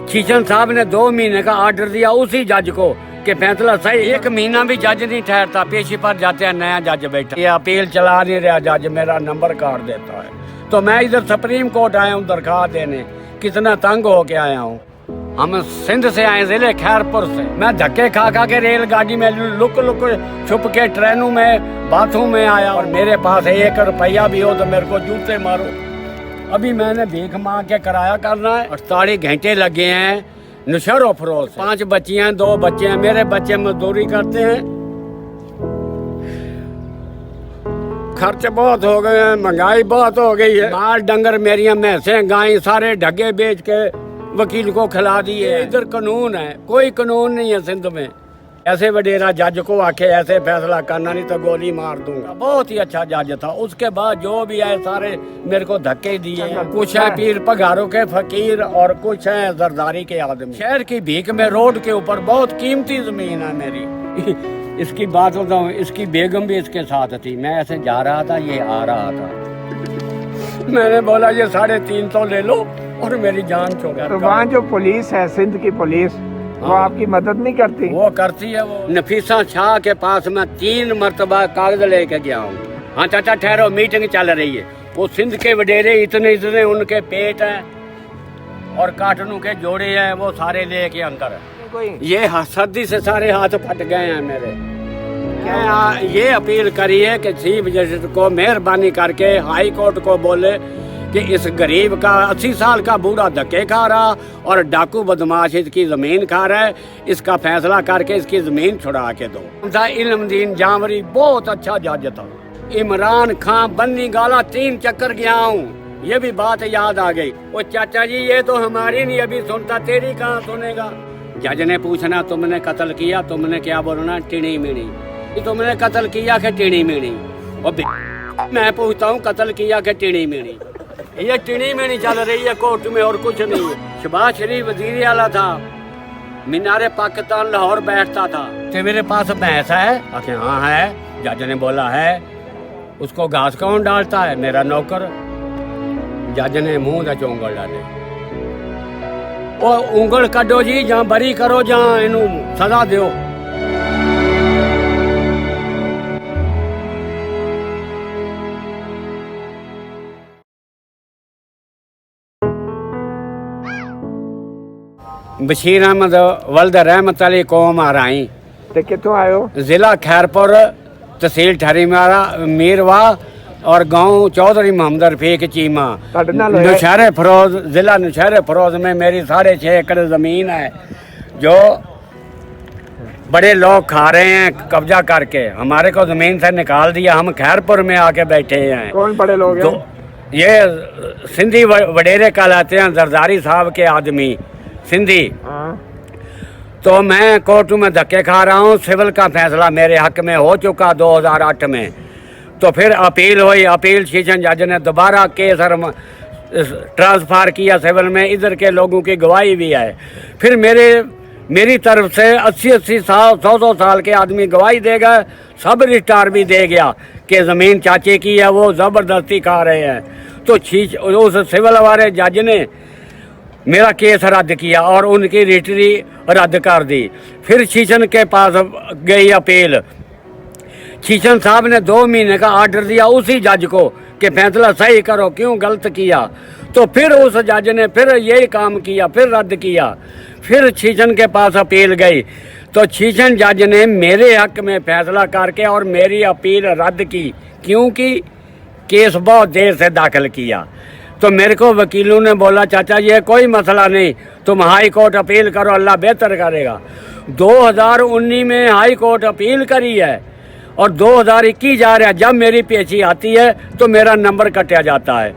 शीशन साहब ने 2 महीने का ऑर्डर दिया उसी जज को कि फैसला सही। 1 महीना भी जज नहीं ठहरता, पेशी पर जाते हैं, नया जज बैठा, ये अपील चला नहीं रहा जज, मेरा नंबर काट देता है। तो मैं इधर सुप्रीम कोर्ट आया हूँ दरखास्त देने, कितना तंग होके आया हूँ। हम सिंध से आए, जिले खैरपुर से। मैं धक्के खा खा के रेलगाड़ी में लुक लुक छुप के ट्रेनों में बाथरूम में आया, और मेरे पास 1 रुपया भी हो तो मेरे को जूते मारो। अभी मैंने भीख मांग के किराया करना है, 48 घंटे लगे हैं नशरो फरोज। 5 बच्चियां 2 बच्चे हैं, मेरे बच्चे मजदूरी करते हैं। खर्च बहुत हो गए हैं, महंगाई बहुत हो गई है। माल डंगर मेरियां भैंसें गाय सारे ढगे बेच के वकील को खिला दिए। इधर कानून है, कोई कानून नहीं है सिंध में। ऐसे वडेरा जज को आके ऐसे फैसला करना, नहीं तो गोली मार दूंगा। बहुत ही अच्छा जज था। उसके बाद जो भी आए सारे मेरे को धक्के दिए। कुछ है पीर पगारों के फकीर और कुछ है जरदारी के आदमी। शहर की भीख में रोड के ऊपर बहुत कीमती जमीन है मेरी। इसकी बात बताऊं, इसकी बेगम भी इसके साथ थी। मैं ऐसे जा रहा था, ये आ रहा था, मैंने बोला ये 350 ले लो और मेरी जान छोड़। तो वहाँ जो पुलिस है, सिंध की पुलिस, वो आपकी मदद नहीं करती? वो करती है। वो नफीसा शाह के पास मैं 3 मरतबा कागज लेके गया हूँ। हाँ चाचा ठहरो, मीटिंग चल रही है। वो सिंध के वडेरे इतने इतने उनके पेट हैं और काटनों के जोड़े हैं, वो सारे लेके अंदर। ये सर्दी से सारे हाथ फट गए हैं मेरे। ये अपील करी है कि चीफ जस्टिस को मेहरबानी करके हाई कोर्ट को बोले कि इस गरीब का 80 साल का बूढ़ा धक्के खा रहा और डाकू बदमाश इसकी जमीन खा रहा है, इसका फैसला करके इसकी जमीन छुड़ा के दो। इल्मदीन जामरी बहुत अच्छा जज था। इमरान खान बन्नी गाला 3 चक्कर गया हूँ, ये भी बात याद आ गई। वो चाचा जी ये तो हमारी नहीं अभी सुनता, तेरी कहाँ सुनेगा। जज ने पूछना तुमने कत्ल किया, तुमने क्या बोलना, टिणी मिणी। तुमने कत्ल किया कि टिणी मिणी। मैं पूछता हूँ कत्ल किया कि टिणी मिणी। ये टिणी में नहीं चल रही है कोर्ट में और कुछ नहीं। शहबाज शरीफ वजीर आला था, मीनारे पाकिस्तान लाहौर बैठता था। तो मेरे पास भैंस है? आखे हाँ है। जज ने बोला है। उसको घास कौन डालता है? मेरा नौकर। जज ने मुंह दा चोंगल डाले। ओ उंगल कड्डो जी, जहाँ बरी करो, जहाँ इनू सजा दो। बशीर अहमद वल्द रहमत अली कौम आ रही। ते कितों आयो? जिला खैरपुर, तहसील ठरीमारा मीरवा और गांव चौधरी मोहम्मद रफीक चीमा। नौशहरे फरोज, जिला नौशहरे फरोज में मेरी 6.5 एकड़ जमीन है जो बड़े लोग खा रहे हैं कब्जा करके। हमारे को जमीन से निकाल दिया, हम खैरपुर में आके बैठे हैं। कौन बड़े लोग हैं? ये सिंधी वडेरे कहलाते हैं, जरदारी साहब के आदमी सिंधी। तो मैं कोर्ट में धक्के खा रहा हूँ। सिविल का फैसला मेरे हक में हो चुका 2008 में। तो फिर अपील हुई, अपील सेशन जज ने दोबारा केस ट्रांसफर किया सिविल में। इधर के लोगों की गवाही भी है। फिर मेरी तरफ से 80 साल 100 साल के आदमी गवाही देगा, सब रजिस्ट्रार भी दे गया कि ज़मीन चाचे की है, वो ज़बरदस्ती खा रहे हैं। तो उस सिविल वाले जज ने मेरा केस रद्द किया और उनकी रजिस्ट्री रद्द कर दी। फिर शीशन के पास गई अपील। शीशन साहब ने 2 महीने का ऑर्डर दिया उसी जज को कि फैसला सही करो, क्यों गलत किया। तो फिर उस जज ने फिर यही काम किया, फिर रद्द किया। फिर शीशन के पास अपील गई तो शीशन जज ने मेरे हक में फैसला करके और मेरी अपील रद्द की, क्योंकि केस बहुत देर से दाखिल किया। तो मेरे को वकीलों ने बोला चाचा ये कोई मसला नहीं, तुम हाई कोर्ट अपील करो, अल्लाह बेहतर करेगा। 2019 में हाई कोर्ट अपील करी है और 2021 जा रहा है। जब मेरी पेशी आती है तो मेरा नंबर कटा जाता है।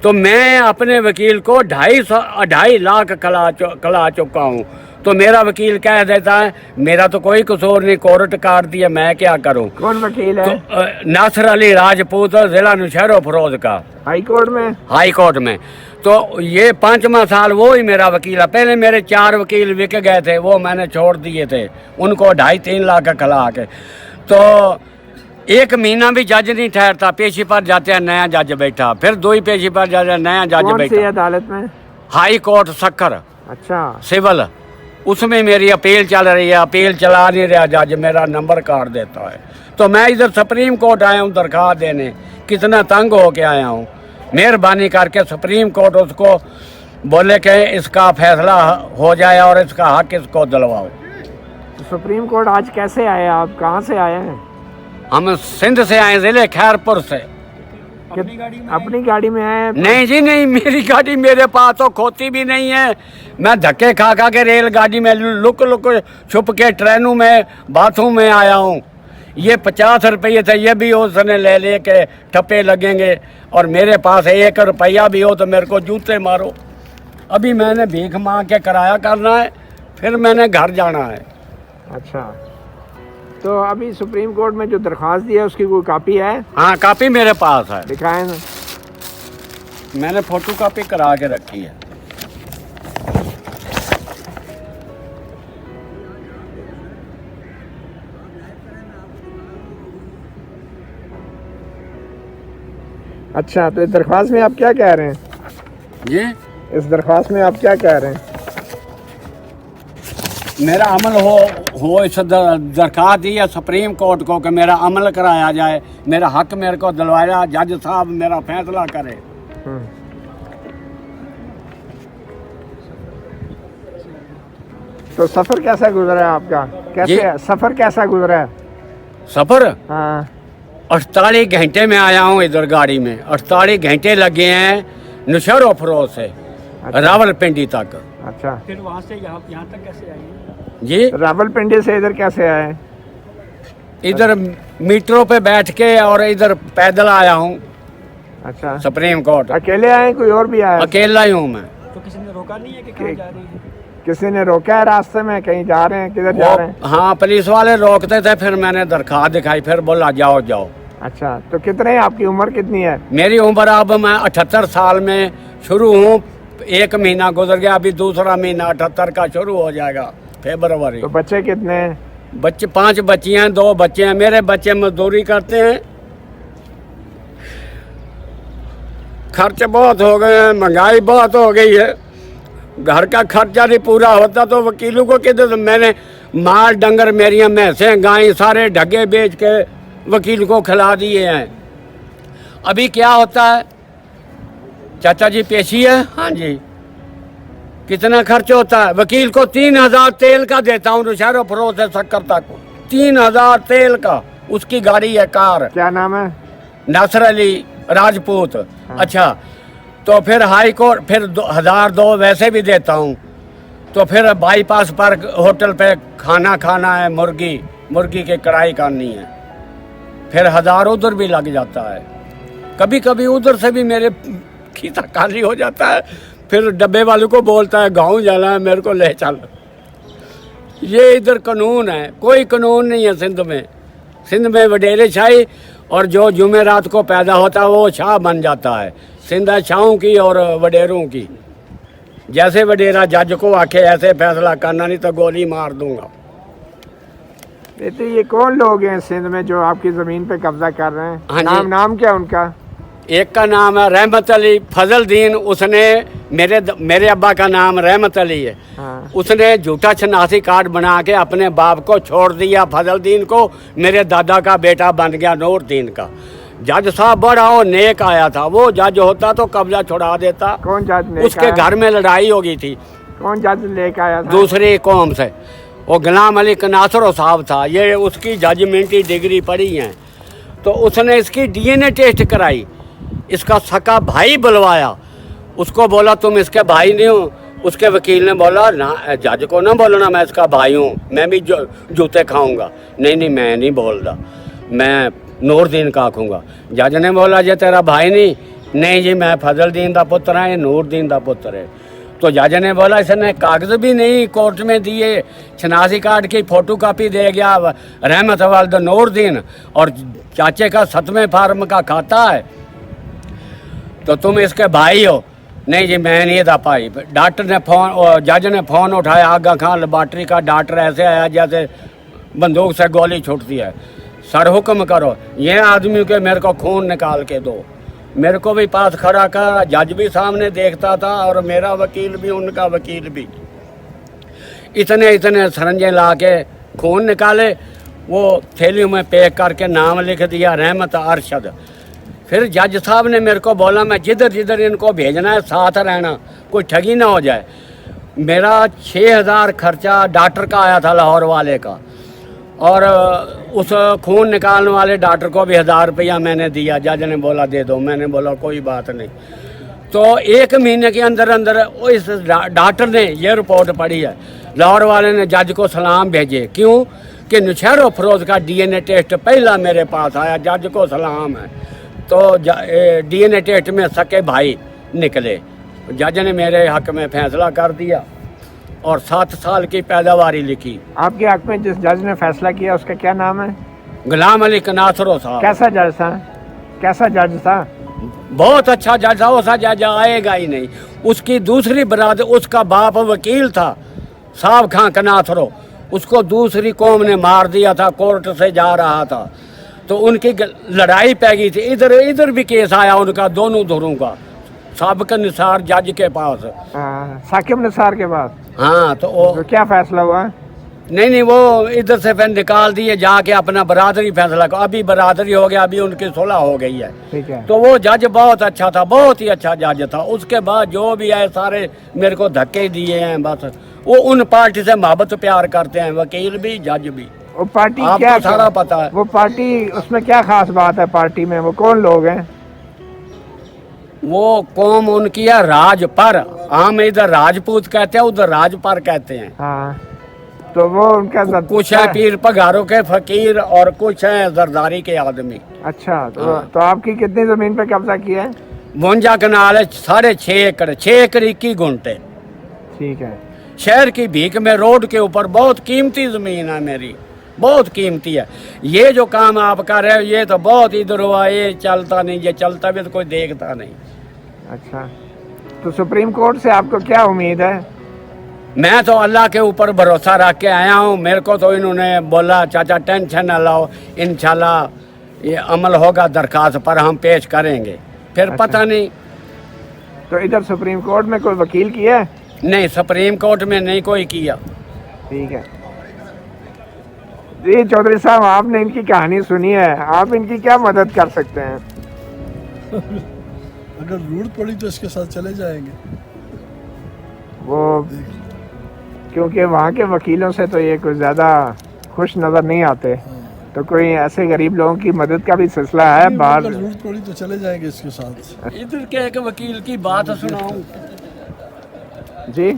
तो मैं अपने वकील को 2.5 लाख कला चुका हूँ। तो मेरा वकील कह देता है मेरा तो कोई कसूर नहीं, कोर्ट काट दिया, मैं क्या करूं। कौन वकील है? तो नासिर अली राजपूत, जिला नौशहरा फरोज का। हाई कोर्ट में? हाई कोर्ट में। तो ये 5वां साल वो ही मेरा वकील है। पहले मेरे 4 वकील बिक गए थे, वो मैंने छोड़ दिए थे, उनको 2.5-3 लाख खिला के। तो 1 महीना भी जज नहीं ठहरता, पेशी पर जाते हैं, नया जज बैठा। फिर 2 ही पेशी पर जाते हैं, नया जज बैठा। कौन सी अदालत में? हाई कोर्ट सक्कर। अच्छा, सिविल, उसमें मेरी अपील चल रही है, अपील चला नहीं रहा जज, मेरा नंबर काट देता है। तो मैं इधर सुप्रीम कोर्ट आया हूँ दरख्वास्त देने, कितना तंग हो के आया हूँ। मेहरबानी करके सुप्रीम कोर्ट उसको बोले कि इसका फैसला हो जाए और इसका हक इसको दिलवाओ। तो सुप्रीम कोर्ट आज कैसे आए, आप कहाँ से आए हैं? हम सिंध से आए, जिले खैरपुर से। अपनी गाड़ी में आए हैं? नहीं जी नहीं, मेरी गाड़ी मेरे पास तो खोती भी नहीं है। मैं धक्के खा खा के रेलगाड़ी में लुक लुक छुप के ट्रेनों में बाथरूम में आया हूँ। ये 50 रुपये थे, ये भी उसने ले ले के ठप्पे लगेंगे, और मेरे पास 1 रुपया भी हो तो मेरे को जूते मारो। अभी मैंने भीख मांग के किराया करना है, फिर मैंने घर जाना है। अच्छा, तो अभी सुप्रीम कोर्ट में जो दरख्वास्त दी है उसकी कोई कापी है? हाँ, कापी मेरे पास है, दिखाएं ना। मैंने फोटो कापी करा के रखी है। अच्छा, तो इस दरख्वास्त में आप क्या कह रहे हैं? जी, इस दरख्वास्त में आप क्या कह रहे हैं? मेरा अमल हो इस दरख्वास्त दी है सुप्रीम कोर्ट को कि मेरा अमल कराया जाए, मेरा हक मेरे को दिलवाया, जज साहब मेरा फैसला करे। तो सफ़र कैसा गुजरा है आपका? कैसे सफ़र कैसा गुजरा है? सफ़र हाँ, 48 घंटे में आया हूँ इधर गाड़ी में। 48 घंटे लगे हैं नौशहरों फरोज से रावलपिंडी तक। अच्छा, फिर वहाँ से यहाँ तक कैसे आएंगे जी? रावलपिंडी से इधर कैसे आए? इधर मीटरों पे बैठ के और इधर पैदल आया हूँ अच्छा, सुप्रीम कोर्ट। अकेले आए, कोई और भी आया? अकेला ही हूँ मैं। तो किसी ने रोका नहीं है कि कहाँ जा रही है? किसी ने रोका है रास्ते में? कहीं जा रहे हैं? किधर जा रहे हैं? हाँ, पुलिस वाले रोकते थे, फिर मैंने दरख्वास्त दिखाई, फिर बोला जाओ जाओ। अच्छा, तो कितने, आपकी उम्र कितनी है? मेरी उम्र अब मैं 78 साल में शुरू हूँ। 1 महीना गुजर गया, अभी दूसरा महीना 78 का शुरू हो जाएगा, फरवरी। तो बच्चे कितने हैं? बच्चे 5 बच्चियाँ हैं, 2 बच्चे हैं। मेरे बच्चे मजदूरी करते हैं, खर्च बहुत हो गए हैं, महंगाई बहुत हो गई है, घर का खर्चा नहीं पूरा होता तो वकीलों को किधर से? मैंने माल डंगर, मेरियां भैंसें गाय सारे ढगे बेच के वकील को खिला दिए हैं। अभी क्या होता है चाचा जी, पेशी है? हाँ जी। कितना खर्च होता है? वकील को 3000 तेल का देता हूँ नौशहरों फरोज से शक्कर तक, 3000 तेल का। उसकी गाड़ी है, कार। क्या नाम है? नासर अली राजपूत। अच्छा, तो फिर हाई कोर्ट, फिर 1002 वैसे भी देता हूँ। तो फिर बाईपास पर होटल पे खाना खाना है, मुर्गी की कढ़ाई करनी है, फिर 1000 उधर भी लग जाता है। कभी कभी उधर से भी मेरे खीसा खाली हो जाता है, फिर डब्बे वाले को बोलता है गाँव जाना है, मेरे को ले चल। ये इधर कानून है, कोई कानून नहीं है सिंध में। सिंध में वडेरे शाही, और जो जुमेरात को पैदा होता है वो शाह बन जाता है। सिंध है शाहों की और वडेरों की। जैसे वडेरा जज को आके ऐसे फैसला करना, नहीं तो गोली मार दूंगा। तो ये कौन लोग हैं सिंध में जो आपकी ज़मीन पे कब्जा कर रहे हैं? हाँ जी। नाम क्या उनका? एक का नाम है रहमत अली फजलदीन, उसने मेरे अब्बा का नाम रहमत अली है। हाँ। उसने झूठा शनाख्ती कार्ड बना के अपने बाप को छोड़ दिया फजलदीन को, मेरे दादा का बेटा बन गया नूरदीन का। जज साहब बड़ा और नेक आया था, वो जज होता तो कब्जा छुड़ा देता। कौन जज लेके उसके आया? घर में लड़ाई हो गई थी कौन जज लेके आया था? दूसरी कौम से, वो गुलाम अली कनासरो साहब था। ये उसकी जजमेंटी डिग्री पढ़ी है। तो उसने इसकी DNA टेस्ट कराई, इसका सका भाई बुलवाया, उसको बोला तुम इसके भाई नहीं हो। उसके वकील ने बोला ना, जज को ना बोलना मैं इसका भाई हूँ, मैं भी जूते खाऊंगा। नहीं मैं नहीं बोल रहा, मैं नूरदीन का आखूँगा। जज ने बोला जे तेरा भाई नहीं जी मैं फजलदीन का पुत्र है, ये नूरदीन का पुत्र है। तो जज ने बोला इसने कागज़ भी नहीं कोर्ट में दिए, शनाख्ती कार्ड की फोटो कापी दे गया रहमत वालिद नूरदीन, और चाचे का 7वें फार्म का खाता है, तो तुम इसके भाई हो। नहीं जी मैं नहीं था भाई। डॉक्टर ने जज ने फ़ोन उठाया, आगा खान लेबॉर्ट्री का डॉक्टर ऐसे आया जैसे बंदूक से गोली छूटती है। सर हुक्म करो, ये आदमी के मेरे को खून निकाल के दो। मेरे को भी पास खड़ा कर, जज भी सामने देखता था और मेरा वकील भी, उनका वकील भी। इतने इतने सरंजे ला के खून निकाले, वो थैलियों में पैक करके नाम लिख दिया रहमत अरशद। फिर जज साहब ने मेरे को बोला मैं जिधर जिधर इनको भेजना है साथ रहना, कोई ठगी ना हो जाए। मेरा 6,000 खर्चा डॉक्टर का आया था लाहौर वाले का, और उस खून निकालने वाले डॉक्टर को भी 1,000 रुपया मैंने दिया। जज ने बोला दे दो, मैंने बोला कोई बात नहीं। तो 1 महीने के अंदर अंदर इस डॉक्टर ने ये रिपोर्ट पढ़ी है। लाहौर वाले ने जज को सलाम भेजे, क्यों कि नौशेरो फरोज का DNA टेस्ट पहला मेरे पास आया, जज को सलाम है। तो DNA टेस्ट में सके भाई निकले। जज ने मेरे हक में फैसला कर दिया और 7 साल की पैदावारी लिखी। आपके हक में जिस जज ने फैसला किया उसका क्या नाम है? गुलाम अली कनासरो साहब। कैसा जज था? कैसा जज था? बहुत अच्छा जज था, वैसा जज आएगा ही नहीं। उसकी दूसरी बरादर, उसका बाप वकील था साहब खां कनासरो, उसको दूसरी कौम ने मार दिया था, कोर्ट से जा रहा था तो उनकी लड़ाई पै गई थी। इधर भी केस आया उनका, दोनों धुरों का, साबिक निसार जज के पास, साकिब निसार के पास। हाँ तो क्या फैसला हुआ? नहीं वो इधर से फिर निकाल दिए, जाके अपना बरादरी फैसला को। अभी बरादरी हो गया, अभी उनकी सुलह हो गई है। ठीक है। तो वो जज बहुत अच्छा था, बहुत ही अच्छा जज था। उसके बाद जो भी आए सारे मेरे को धक्के दिए हैं। बस वो उन पार्टी से मोहब्बत प्यार करते हैं, वकील भी जज भी। वो पार्टी आपको क्या सारा पता है। वो पार्टी, उसमें क्या खास बात है पार्टी में? वो कौन लोग हैं? वो कौम उनकी है राजपर। हम इधर राजपूत कहते हैं, उधर राजपर कहते हैं। हाँ, तो वो उनका कुछ है पीर पगारों के फकीर और कुछ है जरदारी के आदमी। अच्छा, तो आपकी कितनी जमीन पे कब्जा किया है? 52 कनाल है, 6.5 एकड़, 6 एकड़ 21 गुंठे। ठीक है। शहर की भीख में रोड के ऊपर बहुत कीमती जमीन है मेरी, बहुत कीमती है। ये जो काम आप कर रहे हो ये तो बहुत इधर हुआ, ये चलता नहीं, ये चलता भी तो कोई देखता नहीं। अच्छा, तो सुप्रीम कोर्ट से आपको क्या उम्मीद है? मैं तो अल्लाह के ऊपर भरोसा रख के आया हूँ। मेरे को तो इन्होंने बोला चाचा टेंशन न लो, इंशाल्लाह ये अमल होगा, दरखास्त पर हम पेश करेंगे। फिर अच्छा। पता नहीं। तो इधर सुप्रीम कोर्ट में कोई वकील किया है? नहीं, सुप्रीम कोर्ट में नहीं कोई किया। ठीक है जी। चौधरी साहब, आपने इनकी कहानी सुनी है, आप इनकी क्या मदद कर सकते हैं? अगर जरूरत पड़ी तो इसके साथ चले जाएंगे। वो क्योंकि वहाँ के वकीलों से तो ये कुछ ज़्यादा खुश नज़र नहीं आते, तो कोई ऐसे गरीब लोगों की मदद का भी सिलसिला है बाहर। अगर जरूरत पड़ी तो चले जाएंगे इसके साथ। इधर के एक वकील की बात सुनाऊं जी?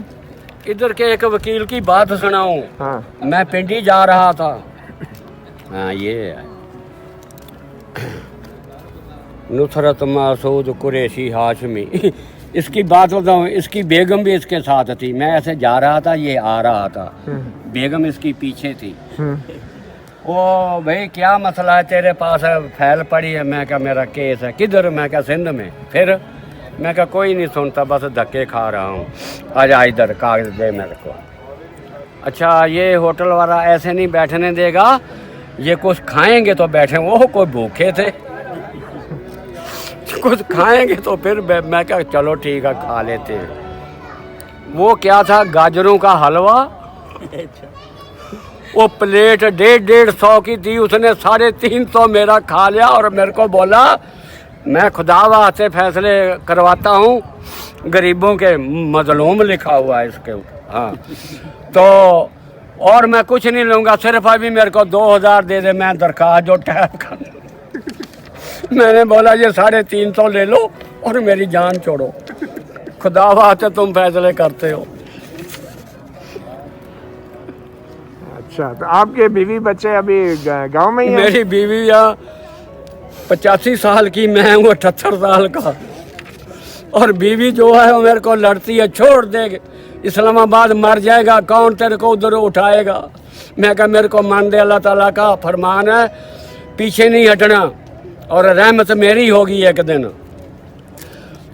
इधर के एक वकील की बात सुनाऊं। हाँ। मैं पिंडी जा रहा था। हाँ ये है नुसरत मासूद कुरैशी हाशमी। इसकी बात बताऊं, इसकी बेगम भी इसके साथ थी। मैं ऐसे जा रहा था, ये आ रहा था, बेगम इसकी पीछे थी। ओ भाई क्या मसला है तेरे पास? है फाइल पड़ी है। मैं क्या मेरा केस है। किधर? मैं क्या सिंध में। फिर मैं क्या कोई नहीं सुनता, बस धक्के खा रहा हूँ। आजा इधर, कागज दे मेरे को। अच्छा, ये होटल वाला ऐसे नहीं बैठने देगा, ये कुछ खाएंगे तो बैठे। वो कोई भूखे थे, कुछ खाएंगे तो फिर मैं क्या चलो ठीक है खा लेते हैं। वो क्या था, गाजरों का हलवा। वो प्लेट 150 की थी, उसने 350 मेरा खा लिया और मेरे को बोला मैं खुदावा से फैसले करवाता हूँ, गरीबों के मजलूम लिखा हुआ है इसके ऊपर। हाँ तो और मैं कुछ नहीं लूँगा, सिर्फ अभी मेरे को 2000 दे दे, मैं दरखास्त जो टैप कर। मैंने बोला ये 350 ले लो और मेरी जान छोड़ो, खुदावा से तुम फैसले करते हो। अच्छा, तो आपके बीवी बच्चे अभी गांव में ही हैं? मेरी बीवी या 85 साल की, मैं हूँ 78 साल का। और बीवी जो है वो मेरे को लड़ती है, छोड़ दे, इस्लामाबाद मर जाएगा, कौन तेरे को उधर उठाएगा। मैं कहा मेरे को मान दे, अल्लाह ताला का फरमान है, पीछे नहीं हटना और रहमत मेरी होगी एक दिन।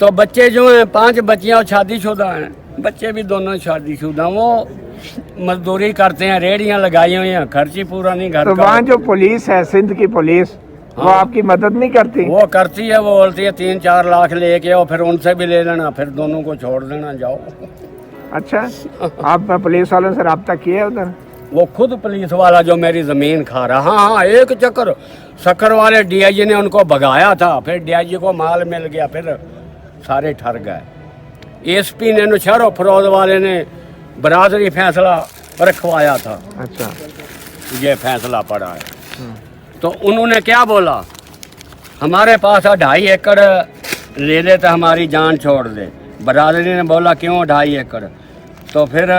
तो बच्चे जो हैं 5 बच्चियाँ शादीशुदा हैं, बच्चे भी दोनों शादीशुदा। वो मजदूरी करते हैं, रेहड़ियाँ लगाई हुई हैं, खर्च ही पूरा नहीं घर तो का। वहाँ जो पुलिस है, सिंध की पुलिस, वो हाँ। आपकी मदद नहीं करती? वो करती है, वो बोलती है 3-4 लाख लेके आओ, फिर उनसे भी ले लेना, फिर दोनों को छोड़ देना, जाओ। अच्छा, आप पुलिस वालों से रब्ता किया उधर? वो खुद पुलिस वाला जो मेरी ज़मीन खा रहा, हाँ एक चक्कर शक्कर वाले डीआईजी ने उनको भगाया था, फिर डीआईजी को माल मिल गया, फिर सारे ठर गए। एसपी ने नौशहरों फरोज वाले ने बरादरी फैसला रखवाया था। अच्छा, ये फैसला पड़ा है तो उन्होंने क्या बोला, हमारे पास 2.5 एकड़ ले ले तो हमारी जान छोड़ दे। बरादरी ने बोला क्यों 2.5 एकड़? तो फिर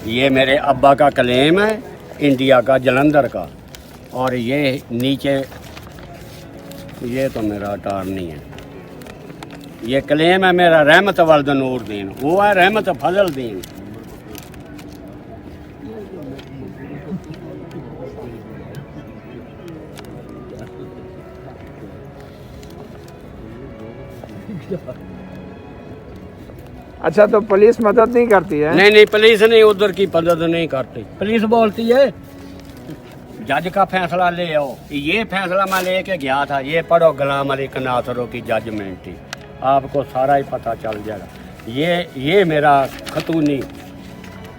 ये मेरे अब्बा का क्लेम है, इंडिया का, जलंधर का, और ये नीचे ये तो मेरा अटारनी है, ये क्लेम है मेरा रहमत वल्द नूरदीन, वो है रहमत फजल दीन। अच्छा, तो पुलिस मदद नहीं करती है? नहीं नहीं, पुलिस नहीं उधर की मदद नहीं करती। पुलिस बोलती है जज का फैसला ले आओ। ये फैसला मैं लेके गया था, ये पढ़ो गुलाम अली कनासरों की जजमेंट थी, आपको सारा ही पता चल जाएगा। ये मेरा खतूनी,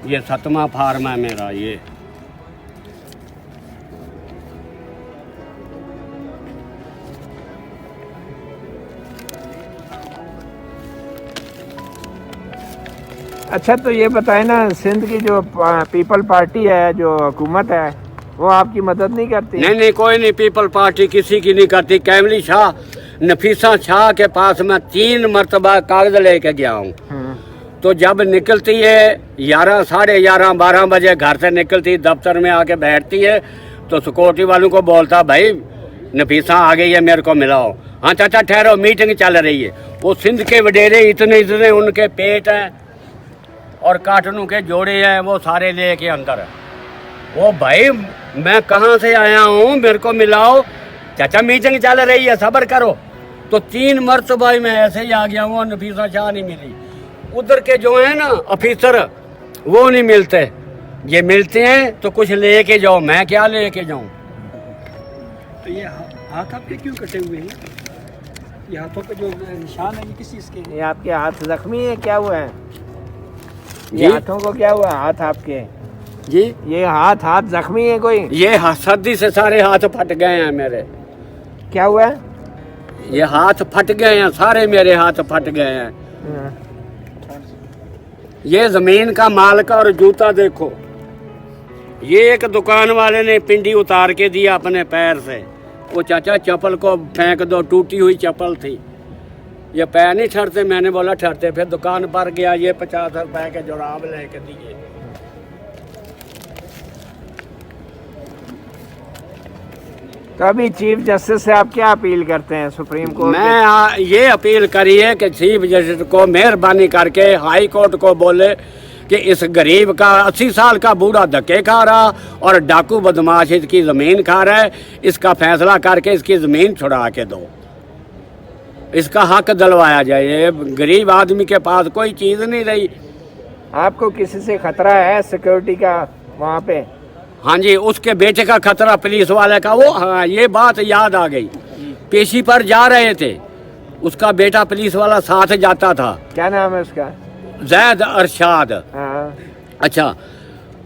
ये 7वां फार्म है मेरा। ये अच्छा, तो ये बताए ना, सिंध की जो पीपल पार्टी है, जो हुकूमत है, वो आपकी मदद नहीं करती? नहीं नहीं, कोई नहीं, पीपल पार्टी किसी की नहीं करती। कैमली शाह, नफीसा शाह के पास मैं 3 मरतबा कागज लेके गया हूँ। तो जब निकलती है 11, साढ़े 11, 12 बजे घर से निकलती, दफ्तर में आके बैठती है, तो सिक्योरिटी वालों को बोलता भाई नफीसा आ गई है, मेरे को मिलाओ। हाँ चाचा ठहरो, मीटिंग चल रही है। वो सिंध के वडेरे इतने इतने उनके पेट हैं और कार्टनों के जोड़े हैं, वो सारे लेके अंदर है। वो भाई मैं कहाँ से आया हूँ, मेरे को मिलाओ। चाचा मीटिंग चल रही है, सब्र करो। तो 3 मरतबा मैं ऐसे ही आ गया हूँ, नफीसा शाह नहीं मिली। उधर के जो है ना ऑफिसर, वो नहीं मिलते। ये मिलते हैं तो कुछ लेके जाओ, मैं क्या लेके जाऊँ? तो ये हाथ आपके क्यों कटे हुए हैं? ये हाथों पे जो निशान है, ये किस चीज़ के हैं? ये आपके हाथ जख्मी है, क्या हुआ है? जी? ये हाथों को क्या हुआ, हाथ आपके? जी, ये हाथ जख्मी है कोई? ये सर्दी से सारे हाथ फट गए हैं मेरे। क्या हुआ है? ये हाथ फट गए हैं, सारे मेरे हाथ फट गए हैं। ये जमीन का मालिक और जूता देखो, ये एक दुकान वाले ने पिंडी उतार के दिया अपने पैर से। वो चाचा चप्पल को फेंक दो, टूटी हुई चप्पल थी, ये पैर नहीं ठहरते। मैंने बोला ठहरते, फिर दुकान पर गया, ये 50 रुपए के जुराब लेके दिए। तो अभी चीफ जस्टिस से आप क्या अपील करते हैं सुप्रीम कोर्ट? मैं ये अपील करी है कि चीफ जस्टिस को मेहरबानी करके हाई कोर्ट को बोले कि इस गरीब का 80 साल का बूढ़ा धक्के खा रहा और डाकू बदमाश इसकी ज़मीन खा रहा है, इसका फैसला करके इसकी ज़मीन छुड़ा के दो, इसका हक दिलवाया जाए। ये गरीब आदमी के पास कोई चीज़ नहीं रही। आपको किसी से खतरा है सिक्योरिटी का वहाँ पे? हाँ जी, उसके बेटे का खतरा पुलिस वाले का। वो हाँ, ये बात याद आ गई, पेशी पर जा रहे थे, उसका बेटा पुलिस वाला साथ जाता था। क्या नाम है उसका? जैद अरशाद। हाँ। अच्छा,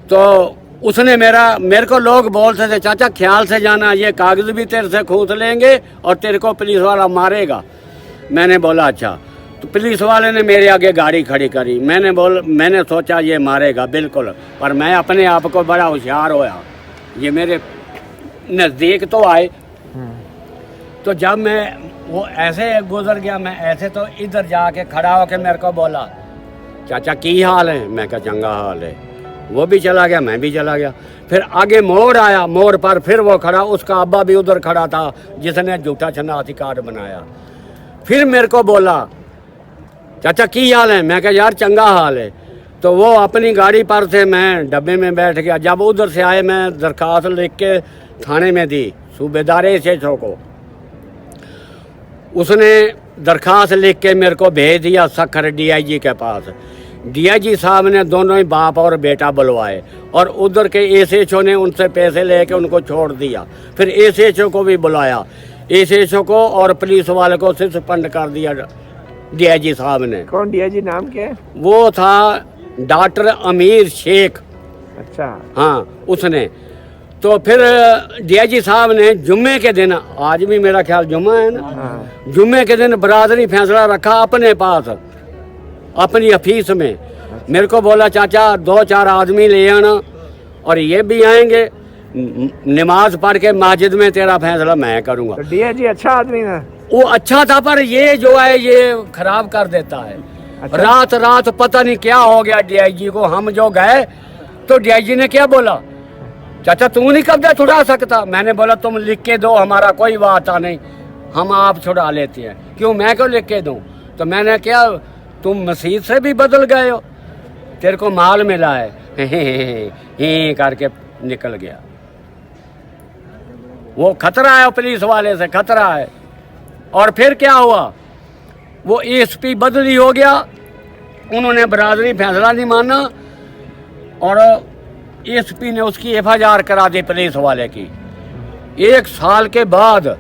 तो उसने मेरे को लोग बोलते थे चाचा ख्याल से जाना, ये कागज भी तेरे से खूंच लेंगे और तेरे को पुलिस वाला मारेगा। मैंने बोला अच्छा। तो पुलिस वाले ने मेरे आगे गाड़ी खड़ी करी। मैंने सोचा ये मारेगा बिल्कुल, पर मैं अपने आप को बड़ा होशियार होया। ये मेरे नज़दीक तो आए, तो जब मैं वो ऐसे गुजर गया, मैं ऐसे तो इधर जाके खड़ा होके मेरे को बोला चाचा की हाल है? मैं कहा चंगा हाल है। वो भी चला गया, मैं भी चला गया। फिर आगे मोड़ आया, मोड़ पर फिर वो खड़ा, उसका अब्बा भी उधर खड़ा था जिसने झूठा शनाख्ती कार्ड बनाया। फिर मेरे को बोला चाचा की हाल है? मैं कहा यार चंगा हाल है। तो वो अपनी गाड़ी पर थे, मैं डब्बे में बैठ गया। जब उधर से आए, मैं दरखास्त लिख के थाने में दी सूबेदार एसएचओ को। उसने दरखास्त लिख के मेरे को भेज दिया सखर डीआईजी के पास। डीआईजी साहब ने दोनों ही बाप और बेटा बुलवाए और उधर के एसएचओ ने उनसे पैसे लेके उनको छोड़ दिया। फिर एसएचओ को भी बुलाया, एसएचओ को और पुलिस वाले को सस्पेंड कर दिया डीआईजी साहब ने। कौन डीआईजी, नाम क्या है? वो था डॉक्टर अमीर शेख। अच्छा। हाँ, उसने तो फिर डीआईजी साहब ने जुम्मे के दिन, आज भी मेरा ख्याल जुम्मा है ना, हाँ। जुम्मे के दिन बरादरी फैसला रखा अपने पास, अपनी ऑफिस में। मेरे को बोला चाचा 2-4 आदमी ले आना और ये भी आएंगे, नमाज पढ़ के मस्जिद में तेरा फैसला मैं करूँगा। तो डीआईजी अच्छा आदमी ना? वो अच्छा था, पर ये जो है ये खराब कर देता है। अच्छा। रात रात पता नहीं क्या हो गया डीआईजी को। हम जो गए तो डीआईजी ने क्या बोला, चाचा तू नहीं कब्जा छुड़ा सकता। मैंने बोला तुम लिख के दो, हमारा कोई वास्ता नहीं, हम आप छुड़ा लेते हैं। क्यों, मैं क्यों लिख के दूं? तो मैंने क्या, तुम मस्जिद से भी बदल गए हो, तेरे को माल मिला है। ही करके निकल गया। वो खतरा है, पुलिस वाले से खतरा है। और फिर क्या हुआ, वो एसपी बदली हो गया, उन्होंने बरादरी फैसला नहीं माना और एसपी ने उसकी एफआईआर करा दी पुलिस वाले की। 1 साल के बाद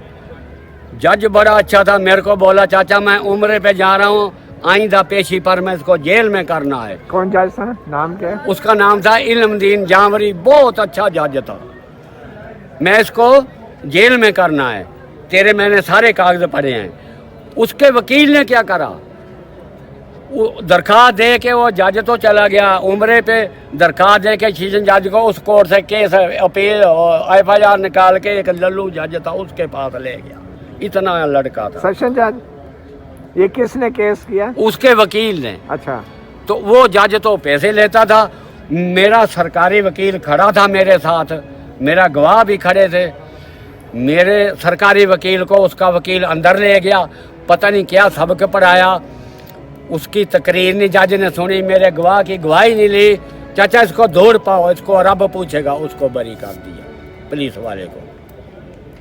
जज बड़ा अच्छा था, मेरे को बोला चाचा मैं उम्रे पे जा रहा हूँ, आइंदा पेशी पर मैं इसको जेल में करना है। कौन जज था, नाम क्या है? उसका नाम था इल्मदीन जामरी, बहुत अच्छा जज था। मैं इसको जेल में करना है, तेरे मैंने सारे कागज पढ़े हैं। उसके वकील ने क्या करा, वो दरखास्त दे के वो जज तो चला गया उम्रे पे, दरखास्त दे के सेशन जज को उस कोर्ट से केस अपील एफआईआर निकाल के एक लल्लू जज था उसके पास ले गया। इतना लड़का था। सेशन जज? ये किसने केस किया? उसके वकील ने। अच्छा। तो वो जज तो पैसे लेता था। मेरा सरकारी वकील खड़ा था मेरे साथ, मेरा गवाह भी खड़े थे। मेरे सरकारी वकील को उसका वकील अंदर ले गया, पता नहीं क्या सबक पढ़ाया। उसकी तकरीर नहीं जज ने सुनी, मेरे गवाह की गवाही नहीं ली। चाचा इसको दौड़ पाओ, इसको रब पूछेगा। उसको बरी कर दिया पुलिस वाले को।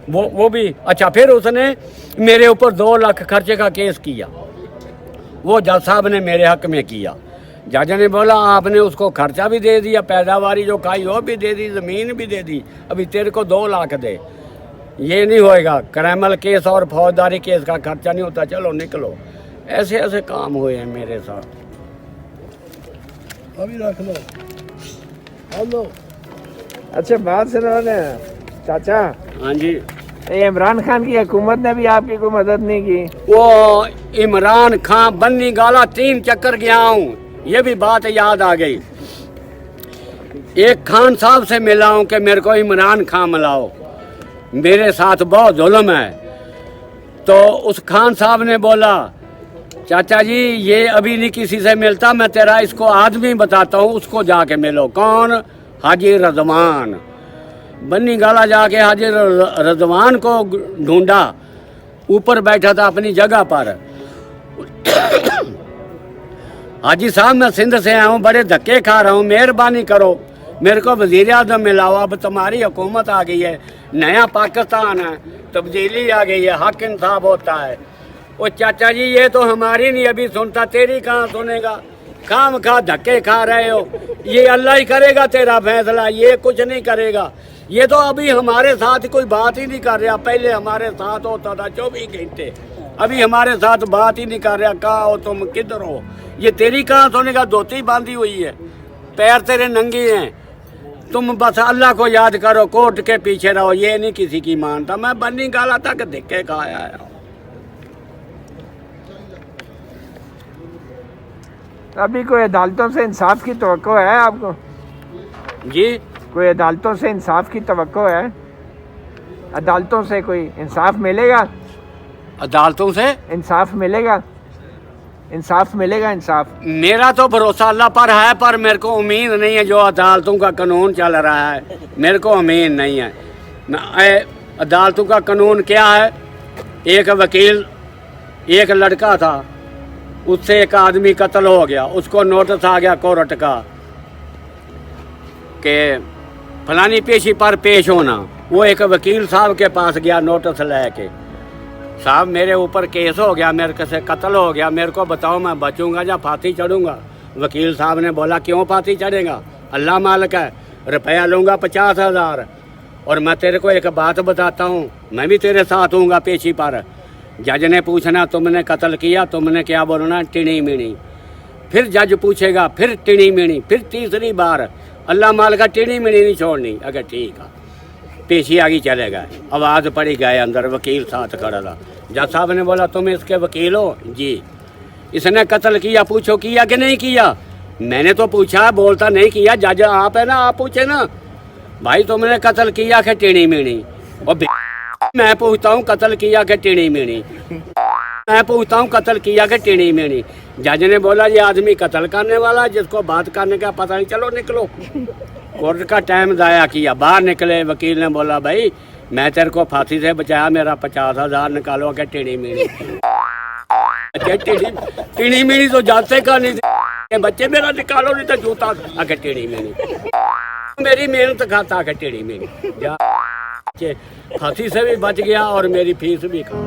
वो भी अच्छा। फिर उसने मेरे ऊपर 2 लाख खर्चे का केस किया, वो जज साहब ने मेरे हक में किया। जज ने बोला आपने उसको खर्चा भी दे दिया, पैदावारी जो खाई वो भी दे दी, ज़मीन भी दे दी, अभी तेरे को 2 लाख दे। ये नहीं होएगा, क्रिमिनल केस और फौजदारी केस का खर्चा नहीं होता, चलो निकलो। ऐसे ऐसे काम हुए हैं मेरे साथ। अभी रख लो। हेलो। अच्छा बात सुनो ना चाचा, हाँ जी। ये इमरान खान की हुकूमत ने भी आपकी कोई मदद नहीं की? वो इमरान खान बन्नी गाला 3 चक्कर गया हूँ, ये भी बात याद आ गई। एक खान साहब से मिला हूँ कि मेरे को इमरान खान मिलाओ, मेरे साथ बहुत जुल्म है। तो उस खान साहब ने बोला चाचा जी ये अभी नहीं किसी से मिलता, मैं तेरा इसको आदमी बताता हूँ, उसको जाके मिलो। कौन? हाजी रजवान। बन्नी गाला जाके हाजी रजवान को ढूंढा, ऊपर बैठा था अपनी जगह पर। हाजी साहब मैं सिंध से आया हूँ, बड़े धक्के खा रहा हूँ, मेहरबानी करो मेरे को वज़ीर आज़म मिलाओ। अब तुम्हारी हुकूमत आ गई है, नया पाकिस्तान है, तब्दीली आ गई है, हक इंसाफ होता है। ओ चाचा जी ये तो हमारी नहीं अभी सुनता, तेरी कहाँ सुनेगा? खाम खा धक्के खा रहे हो, ये अल्लाह ही करेगा तेरा फैसला, ये कुछ नहीं करेगा। ये तो अभी हमारे साथ कोई बात ही नहीं कर रहा, पहले हमारे साथ होता था 24 घंटे, अभी हमारे साथ बात ही नहीं कर रहा। कहाँ हो तुम, किधर हो? ये तेरी कहाँ सुनेगा? धोती बांधी हुई है, पैर तेरे नंगे हैं, तुम बस अल्लाह को याद करो, कोर्ट के पीछे रहो, ये नहीं किसी की मानता। मैं बन्नी गाला तक धक्के खाया है। अभी कोई अदालतों से इंसाफ की तवक्को है आपको? जी कोई अदालतों से इंसाफ की तवक्को है? अदालतों से कोई इंसाफ मिलेगा? अदालतों से इंसाफ मिलेगा? इंसाफ मिलेगा? इंसाफ मेरा तो भरोसा अल्लाह पर है, पर मेरे को उम्मीद नहीं है। जो अदालतों का कानून चल रहा है मेरे को उम्मीद नहीं है। अदालतों का कानून क्या है? एक वकील, एक लड़का था, उससे एक आदमी कत्ल हो गया, उसको नोटिस आ गया कोर्ट का कि फलानी पेशी पर पेश होना। वो एक वकील साहब के पास गया नोटिस लेके, साहब मेरे ऊपर केस हो गया, मेरे से कत्ल हो गया, मेरे को बताओ मैं बचूंगा या फांसी चढ़ूंगा? वकील साहब ने बोला क्यों फांसी चढ़ेगा, अल्लाह मालिक है, रुपया लूँगा 50,000 और मैं तेरे को एक बात बताता हूँ, मैं भी तेरे साथ हूँगा पेशी पर, जज ने पूछना तुमने कत्ल किया, तुमने क्या बोलना, टिणी मिणी। फिर जज पूछेगा, फिर टिणी मिणी, फिर तीसरी बार अल्लाह माल का टिणी मिणी नहीं छोड़नी। अगर ठीक है, पेशी आगे चले गए, आवाज़ पड़ी गए अंदर, वकील साथ खड़ा था। जज साहब ने बोला तुम इसके वकील हो? जी। इसने कत्ल किया, पूछो किया कि नहीं किया? मैंने तो पूछा, बोलता नहीं किया। जज आप है ना, आप पूछे ना भाई तुमने कत्ल किया कि टिणी मिणी? और मैं पूछता हूँ कत्ल किया कि टिणी मिणी? मैं पूछता हूँ कत्ल किया कि टिणी मिणी? जज ने बोला ये आदमी कत्ल करने वाला, जिसको बात करने का पता नहीं, चलो निकलो। कोर्ट का टाइम ज़ाया किया, बाहर निकले। वकील ने बोला भाई मैं तेरे को फांसी से बचाया, मेरा 50,000 निकालो के टिणी मिणी। टिणी मिणी तो जाते का नहीं, बच्चे मेरा निकालो नहीं तो जूता आके टिणी मिणी। मेरी मेहनत खाता के टिणी मिणी, फांसी से भी बच गया और मेरी फीस भी खा।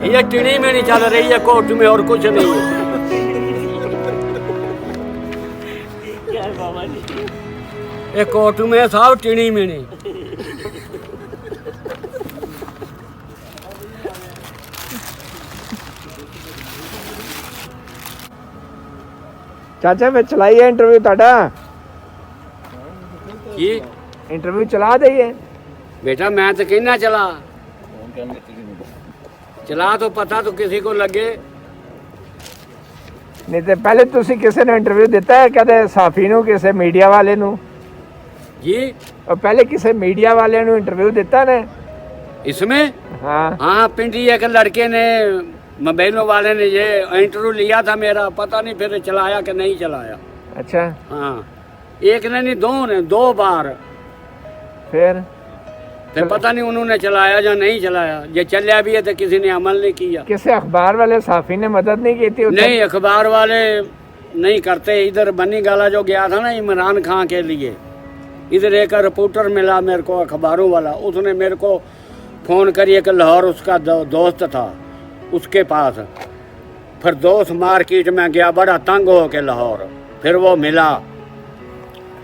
ये टिणी मिणी चल रही है कोर्ट में और कुछ नहीं है। ये कोर्ट में साहब टिणी मिणी। चाचा फिर चलाइए इंटरव्यू ताड़ा, ये इंटरव्यू चला दईए। बेटा मैं तो कहना चला तो पता तो किसी को लगे। नहीं तो पहले तुसी किसी ने इंटरव्यू दिता है कदे साफी नू, किसी मीडिया वाले नू? जी। और पहले किसी मीडिया वाले नू इंटरव्यू दिता ने इसमें? हाँ हाँ, पिंडी एक लड़के ने, मोबाइलों वाले ने ये इंटरव्यू लिया था मेरा, पता नहीं फिर चलाया कि नहीं चलाया। अच्छा। हाँ, एक ने नहीं, दो ने, 2 बार। फिर पता नहीं उन्होंने चलाया या नहीं चलाया। ये चलिया भी है तो किसी ने अमल नहीं किया। किसी अखबार वाले साफी ने मदद नहीं की थी? नहीं, अखबार वाले नहीं करते। इधर बनी गाला जो गया था ना इमरान खान के लिए, इधर एक रिपोर्टर मिला मेरे को अखबारों वाला, उसने मेरे को फ़ोन करिए कि लाहौर उसका दोस्त था उसके पास। फिर दोस्त मार्केट में गया बड़ा तंग हो के लाहौर, फिर वो मिला,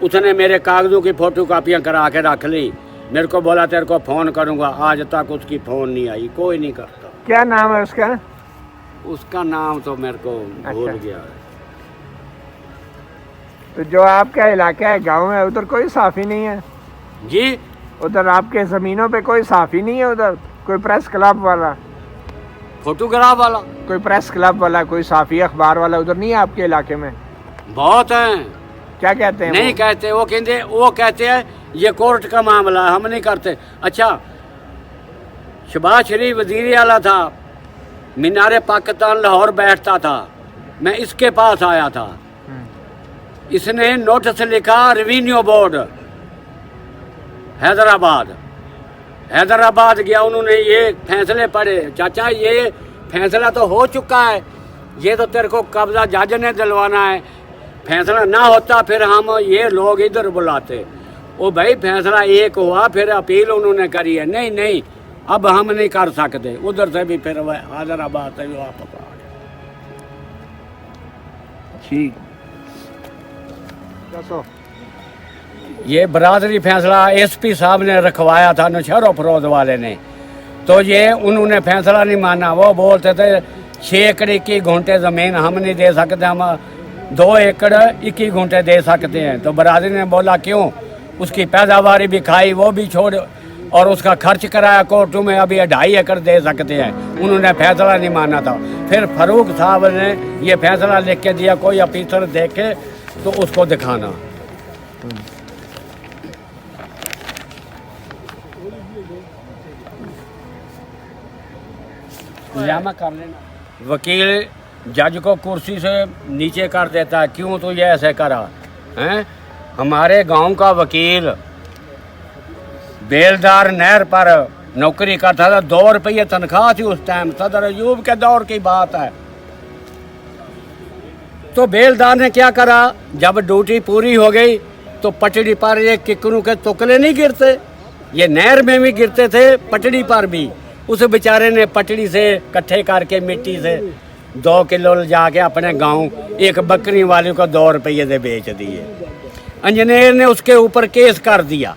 उसने मेरे कागज़ों की फ़ोटो कापियाँ करा के रख ली। मेरे को बोला तेरे को फ़ोन करूँगा, आज तक उसकी फ़ोन नहीं आई, कोई नहीं करता। क्या नाम है उसका? उसका नाम तो मेरे को भूल गया है। तो जो आपका इलाका है, गांव है, उधर कोई साफी नहीं है? जी। उधर आपके ज़मीनों पे कोई साफी नहीं है? उधर कोई प्रेस क्लब वाला, फोटोग्राफ वाला, कोई प्रेस क्लब वाला, कोई साफी अखबार वाला उधर नहीं है आपके इलाके में? बहुत हैं। क्या कहते हैं? नहीं कहते, वो कहते हैं ये कोर्ट का मामला है, हम नहीं करते। अच्छा, शहबाज शरीफ वजीर आला था, मीनारे पाकिस्तान लाहौर बैठता था, मैं इसके पास आया था, इसने नोटिस लिखा रेवेन्यू बोर्ड हैदराबाद गया, उन्होंने ये फैसले पढ़े। चाचा ये फैसला तो हो चुका है, ये तो तेरे को कब्जा जज ने दिलवाना है, फैसला ना होता फिर हम ये लोग इधर बुलाते। ओ भाई फैसला एक हुआ, फिर अपील उन्होंने करी है, नहीं नहीं अब हम नहीं कर सकते। उधर से भी फिर हैदराबाद से भी वापस आ गए। ठीक। ये बरादरी फैसला एसपी साहब ने रखवाया था नौशहरों फरोज वाले ने, तो ये उन्होंने फैसला नहीं माना। वो बोलते थे 6 एकड़ 21 घंटे ज़मीन हम नहीं दे सकते, हम 2 एकड़ 21 घंटे दे सकते हैं। तो बरादरी ने बोला क्यों, उसकी पैदावारी भी खाई, वो भी छोड़, और उसका खर्च कराया कोर्टों में, अभी 2.5 एकड़ दे सकते हैं। उन्होंने फैसला नहीं माना था। फिर फारूक साहब ने ये फैसला लिख के दिया, कोई ऑफिसर देखे तो उसको दिखाना। जामा कर लेना। वकील जज को कुर्सी से नीचे कर देता है, क्यों तो ये ऐसे करा हैं। हमारे गांव का वकील बेलदार नहर पर नौकरी करता था, 2 रुपये तनख्वाह थी उस टाइम, सदर अयूब के दौर की बात है। तो बेलदार ने क्या करा, जब ड्यूटी पूरी हो गई तो पटड़ी पर ये किकरू के तुकले नहीं गिरते, ये नहर में भी गिरते थे, पटड़ी पर भी। उस बेचारे ने पटड़ी से इकट्ठे करके मिट्टी से 2 किलो ले जाके अपने गांव एक बकरी वाले को 2 रुपये से बेच दिए। इंजीनियर ने उसके ऊपर केस कर दिया,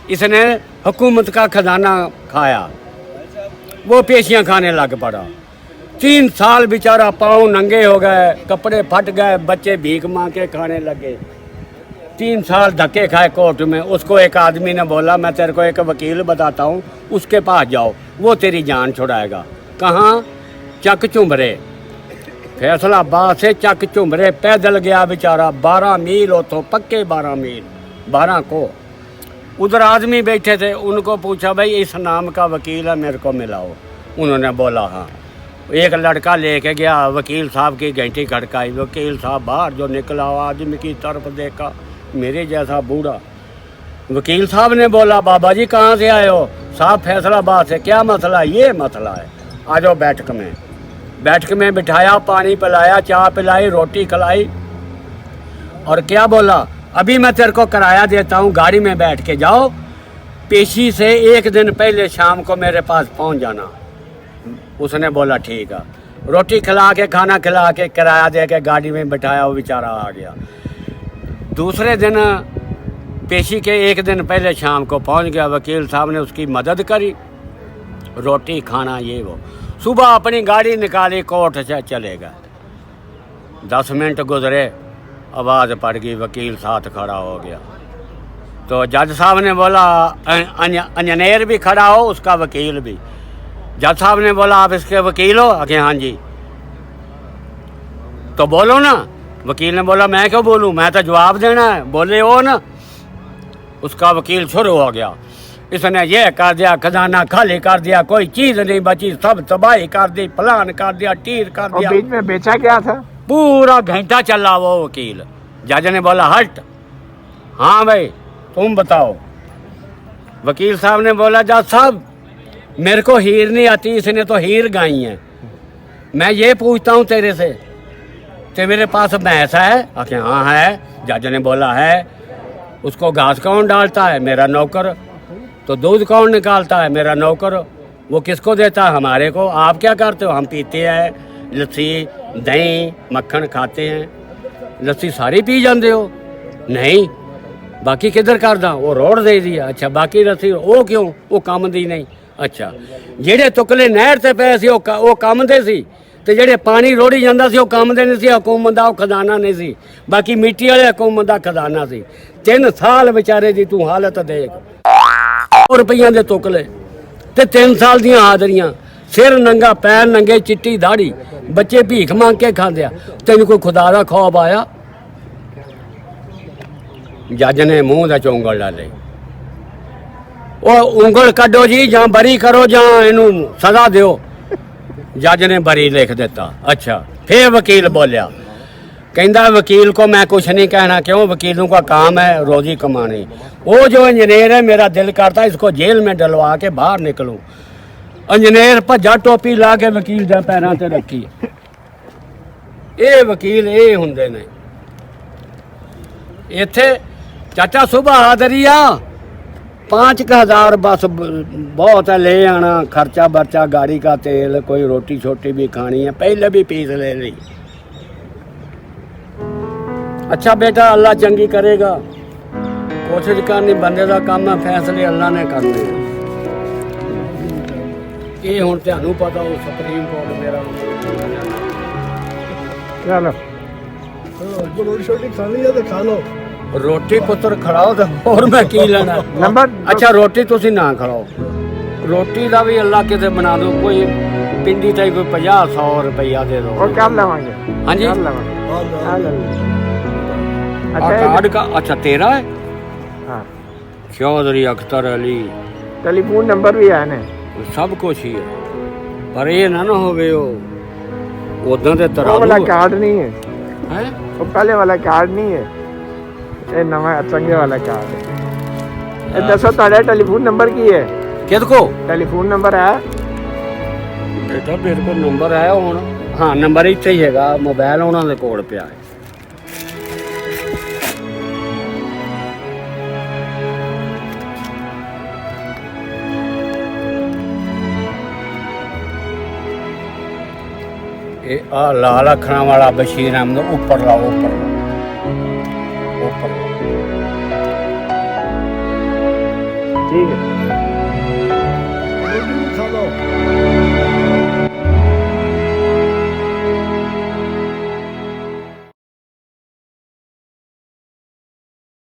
इसने हुकूमत का खजाना खाया। वो पेशियां खाने लग पड़ा। 3 साल बेचारा पाँव नंगे हो गए, कपड़े फट गए, बच्चे भीख मांग के खाने लगे। 3 साल धक्के खाए कोर्ट में। उसको एक आदमी ने बोला मैं तेरे को एक वकील बताता हूँ, उसके पास जाओ, वो तेरी जान छुड़ाएगा। कहाँ? चक चुमरे, फैसलाबाद से चक चुमरे पैदल गया बेचारा। 12 मील उतो, पक्के 12 मील, 12 को। उधर आदमी बैठे थे, उनको पूछा भाई इस नाम का वकील है, मेरे को मिलाओ। उन्होंने बोला हाँ। एक लड़का लेके गया, वकील साहब की घंटी खड़काई। वकील साहब बाहर जो निकला, आदमी की तरफ देखा, मेरे जैसा बूढ़ा। वकील साहब ने बोला बाबा जी कहाँ से आए हो? साहब फैसलाबाद से। क्या मसला? ये मसला है, आ जाओ बैठक में। बैठक में बिठाया, पानी पिलाया, चाय पिलाई, रोटी खिलाई, और क्या बोला अभी मैं तेरे को किराया देता हूँ, गाड़ी में बैठ के जाओ, पेशी से 1 दिन पहले शाम को मेरे पास पहुँच जाना। उसने बोला ठीक है। रोटी खिला के, खाना खिला के, किराया दे के गाड़ी में बिठाया, वो बेचारा आ गया। दूसरे दिन पेशी के 1 दिन पहले शाम को पहुंच गया। वकील साहब ने उसकी मदद करी, रोटी खाना ये वो। सुबह अपनी गाड़ी निकाली, कोर्ट से चले गए। 10 मिनट गुजरे, आवाज़ पड़ गई, वकील साथ खड़ा हो गया। तो जज साहब ने बोला इंजीनियर भी खड़ा हो, उसका वकील भी। जज साहब ने बोला आप इसके वकील हो? आगे हाँ जी। तो बोलो ना। वकील ने बोला मैं क्यों बोलूँ, मैं तो जवाब देना है। बोले हो ना। उसका वकील शुरू हो गया, इसने ये कर दिया, खजाना खाली कर दिया, कोई चीज़ नहीं बची, सब तबाही कर दी, प्लान कर दिया, तीर कर दिया। और बीच में बेचा क्या था? पूरा घंटा चला वो वकील। जज ने बोला हट। हाँ भाई तुम बताओ। वकील साहब ने बोला जज साहब मेरे को हीर नहीं आती, इसने तो हीर गाई है। मैं ये पूछता हूँ तेरे से, मेरे पास भैंस है? आखे हाँ है। जज ने बोला है। उसको घास कौन डालता है? मेरा नौकर। तो दूध कौन निकालता है? मेरा नौकर। वो किसको देता है? हमारे को। आप क्या करते हो? हम पीते हैं, लस्सी दही मक्खन खाते हैं। लस्सी सारी पी जाते हो? नहीं। बाकी किधर कर दा? वो रोड़ दे दिया। अच्छा बाकी लस्सी वो क्यों? वो काम दी नहीं। अच्छा ਜਿਹੜੇ ਤੁਕਲੇ ਨਹਿਰ ਤੇ ਪਏ ਸੀ ਉਹ ਕੰਮ ਦੇ ਸੀ, ਤੇ ਜਿਹੜੇ ਪਾਣੀ ਰੋੜੀ ਜਾਂਦਾ ਸੀ ਉਹ ਕੰਮ ਦੇ ਨਹੀਂ ਸੀ। ਹਕੂਮਤ ਦਾ ਉਹ ਖਜ਼ਾਨਾ ਨਹੀਂ ਸੀ, ਬਾਕੀ ਮਿੱਟੀ ਵਾਲੇ ਹਕੂਮਤ ਦਾ ਖਜ਼ਾਨਾ ਸੀ। 3 ਸਾਲ ਵਿਚਾਰੇ ਦੀ ਤੂੰ ਹਾਲਤ ਦੇਖ। 100 ਰੁਪਈਆਂ ਦੇ ਤੁਕਲੇ ਤੇ 3 ਸਾਲ ਦੀਆਂ ਹਾਜ਼ਰੀਆਂ, ਸਿਰ ਨੰਗਾ, ਪੈਰ ਨੰਗੇ, ਚਿੱਟੀ ਦਾੜੀ, ਬੱਚੇ ਭੀਖ ਮੰਗ ਕੇ ਖਾਂਦੇ ਆ। ਤੈਨੂੰ ਕੋਈ ਖੁਦਾ ਦਾ ਖੌਫ ਆਇਆ? ਜੱਜ ਨੇ ਮੂੰਹ ਦਾ ਚੌਂਗਲ ਲਾ ਲਈ। ਉਹ ਉਂਗਲ ਕੱਢੋ ਜੀ, ਜਾਂ ਬਰੀ ਕਰੋ ਜਾਂ ਇਹਨੂੰ ਸਜ਼ਾ ਦਿਓ। ਜੱਜ ਨੇ ਬਰੀ ਲਿਖ ਦਿੱਤਾ। अच्छा फिर वकील बोलिया, कहता वकील को मैं कुछ नहीं कहना, क्यों? वकीलों का काम है रोजी कमानी। वो जो इंजीनियर है मेरा दिल करता इसको जेल में डलवा के बाहर निकलूं। इंजीनियर भज्जा टोपी ला के वकील दे पैरों ते रखी। ये वकील ये हुंदे ने। इत्थे चाचा सुबह हाजरी आ 5,000 बस बहुत है, ले आना, खर्चा बर्चा, गाड़ी का तेल, कोई रोटी छोटी भी खानी है, पहले भी पीस ले ली। अच्छा बेटा अल्लाह चंगी करेगा, कोशिश करनी, बंदे का काम है, फैसले अल्लाह ने करने। ये हुण तुहानू पता हो सुप्रीम कोर्ट मेरा। चलो जो रोटी शोटी खानी है तो खा लो। रोटी पुत्र खड़ाओ तो और मैं की लेना। नंबर अच्छा रोटी तुसी ना खड़ाओ, रोटी का भी अल्लाह किते बना दो, कोई पिंडी ते कोई 50-100 रुपया दे दो। और क्या लवाएंगे? हाँ जी कार्ड का। अच्छा तेरा है? हाँ। चौधरी अख्तर अली। टेलीफोन नंबर भी है ना? सब कुछ ही है, पर ये ना होवे उदा ते वो वाला कार्ड नहीं है, हैं? वो पहले वाला कार्ड नहीं है, ये नवा चंगे वाला कार्ड है। ये दसो ताड़ा टेलीफोन नंबर की है? किद को टेलीफोन नंबर है बेटा? मेरे को नंबर है हुण। हाँ नंबर इत्थे ही हैगा, मोबाइल उन्हां दे कोल पिया है। ये आ लाल अखरां वाला बशीर अहमद ऊपर लाओ, ऊपर लाओ, ऊपर लाओ। ठीक है।